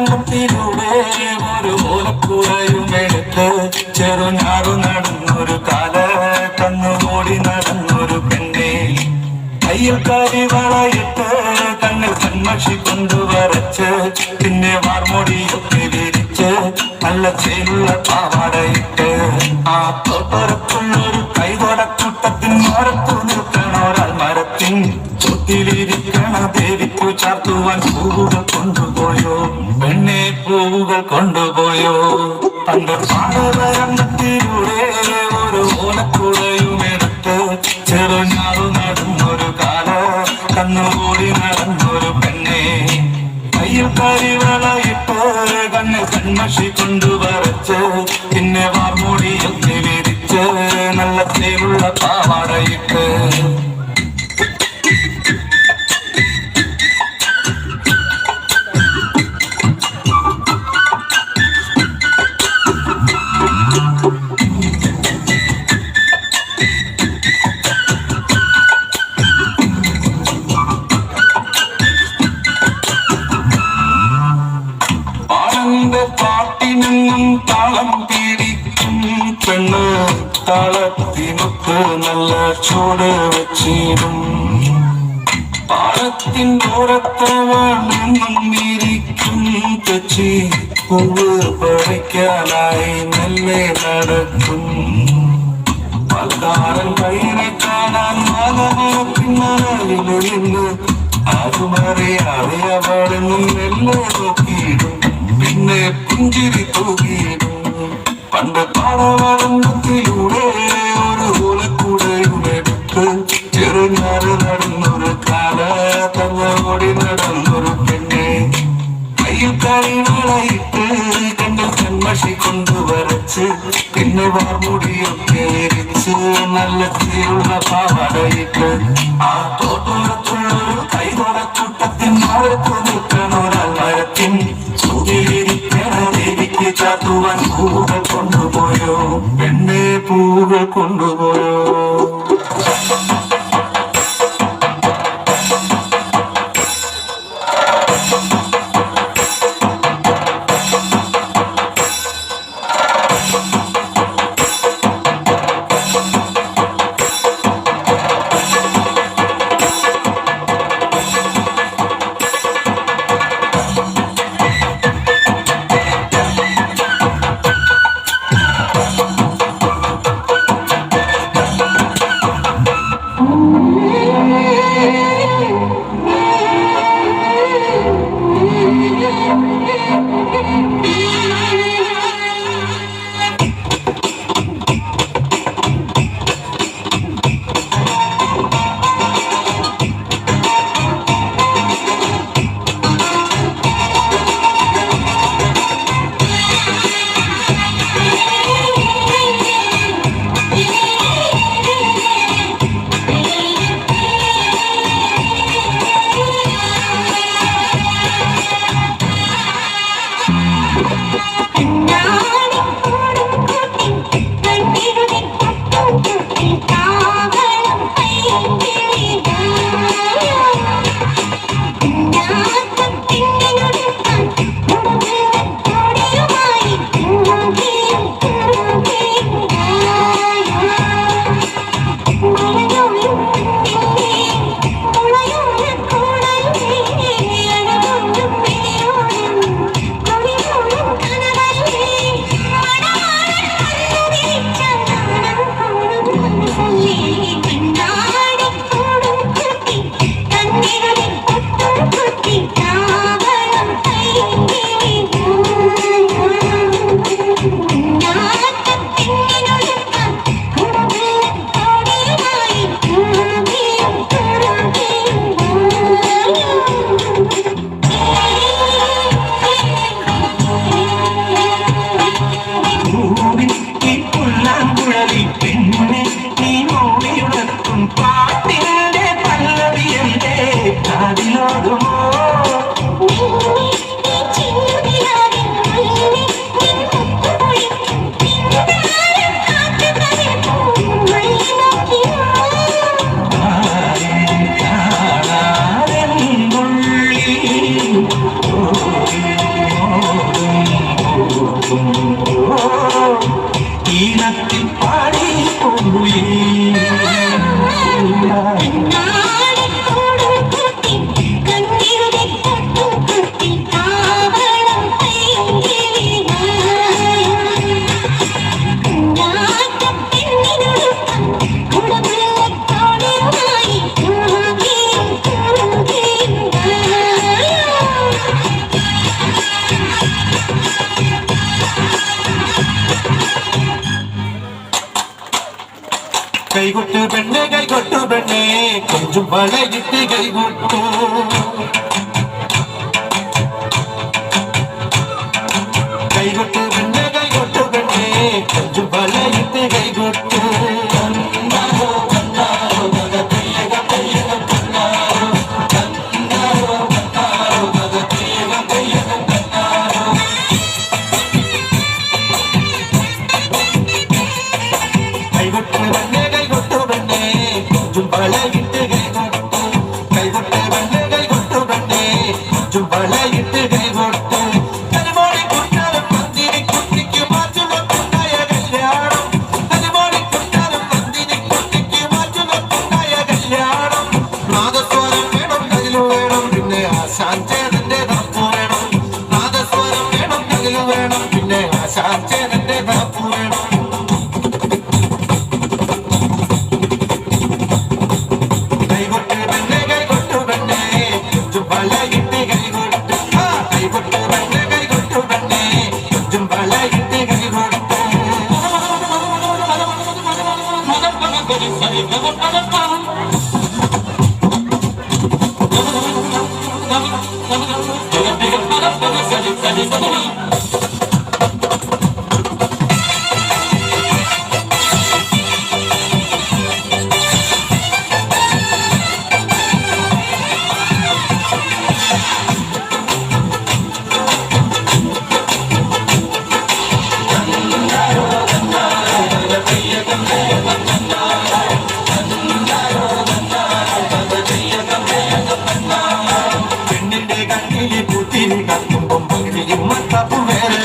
പാടവരമ്പത്തിലൂടെ ഒരു ഓലക്കുറയുമെടുത്ത് ചെറുഞാറു നടന്നൊരു കാല കന്നുകൂടി നടന്നൊരു പെണ്ണെ കയ്യിൽ കരിവളയിട്ട് കണ്ണിൽ കൺമഷി കൊണ്ടുവരച്ച് പിന്നെ വാർമൊടിയൊക്കെ വിരിച്ച് നല്ല ചേലുള്ള പാവാടയിട്ട് ആ തോട്ടറക്കുള്ളൊരു കൈതോടക്കൂട്ടത്തിൻ മരത്തു നിൽക്കണോരാൾ മരത്തിൻ ചുറ്റിലിരിക്കണ ദേവിക്കു ചാർത്തുവാൻ പൂവുകൾ കൊണ്ടുപോയോ പെണ്ണെ പൂവുകൾ കൊണ്ടുപോയോ പണ്ട് പാടവരമ്പത്തിലൂടെ ഒരു ഓലക്കുടയുമെടുത്ത് ചെറുഞാറു നടന്നൊരു കാല കന്നുകൂടി നടന്നൊരു പെണ്ണെ കയ്യിൽ കരിവളയിട്ട് കണ്ണിൽ കൺമഷി കൊണ്ടുവരച്ച് പിന്നെ വാർമൂടിയൊക്കെ വിരിച്ച് നല്ല തേലുള്ള പാവാടയിട്ട് പാട്ടിനും താളം പിടിക്കും പെണ്ണ് താളത്തിനൊത്ത് നല്ല ചൂട് വെച്ചിടും പാടത്തിൻ ഓരത്തവണെന്നും ഇരിക്കും തെച്ചി പൂവ് പറിക്കാനായി മെല്ലെ നടക്കും പൽക്കാരൻ കയ്യിനെ കാണാൻ മകനെ പിന്നറിയില് നിന്ന് ആരുമറിയാതെ അവളെന്നും മെല്ലെ നോക്കിയിടും പിന്നെ പുഞ്ചിരി തൂകിയിടും പണ്ട് പാടവരമ്പത്തിലൂടെ ഒരു ഓലക്കുടയുമെടുത്ത് ചെറുഞാറ് നടന്നൊരു കാല തന്നോടി നടന്നൊരു പെണ്ണെ കയ്യിൽ കരിവളയിട്ട് കണ്ണിൽ കൺമഷി കൊണ്ടുവരച്ച് പിന്നെ വാർമുടിയൊക്കെ വിരിച്ച് നല്ല തീരുള്ള പാവാടയിട്ട് ആ തോട്ടോരത്തുള്ളൊരു കൈതോടക്കൂട്ടത്തിൻ മരത്തു നിൽക്കണോരാൾ മരത്തിൻ ദേവിക്ക് ചാത്തുവാൻ പൂവുകൾ കൊണ്ടുപോയോ പെണ്ണെ പൂവുകൾ കൊണ്ടുപോയോ കൈകൊട്ട് പെണ്ണെ കൈകൊട്ടു പെണ്ണെ കൊഞ്ചും വളയിട്ട് കൈകൊട്ടു കൈകൊട്ട് പെണ്ണെ കൈകൊട്ടു പെണ്ണെ കൊഞ്ചും വളയിട്ട് കൈകൊട്ടു കൈകൊട്ട് പെണ്ണെ കൈകൊട്ടു പെണ്ണെ കൊഞ്ചും വളയിട്ട് കൈകൊട്ടു കൈകൊട്ട് പെണ്ണെ കൈകൊട്ടു പെണ്ണെ കൊഞ്ചും വളയിട്ട് കൈകൊട്ടു കരുമോളി കുട്ടാലും നന്ദിനി കുട്ടിക്ക് മാറ്റുകൊണ്ടുണ്ടായ കല്യാണം കരുമോളി കുട്ടാലും നന്ദിനി കുട്ടിക്ക് മാറ്റുകൊണ്ടുണ്ടായ കല്യാണം നാദസ്വരം വേണം കയ്യിൽ വേണം പിന്നെ ആശാൻ ചേതന്റെ തപ്പു വേണം നാദസ്വരം വേണം കയ്യിൽ വേണം പിന്നെ ആശാൻ ചേതന്റെ തപ്പു വേണം കൈകൊട്ട് പെണ്ണെ കൈകൊട്ടു പെണ്ണെ കൊഞ്ചും വളയിട്ട് കൈകൊട്ടു കൈകൊട്ട് പെണ്ണെ കൈകൊട്ടു പെണ്ണെ കൊഞ്ചും വളയിട്ട് കൈകൊട്ടു പെണ്ണിന്റെ കണ്ണിലെ പൂത്തിരി കത്തുമ്പം പകിരി മത്തപ്പു വേറെ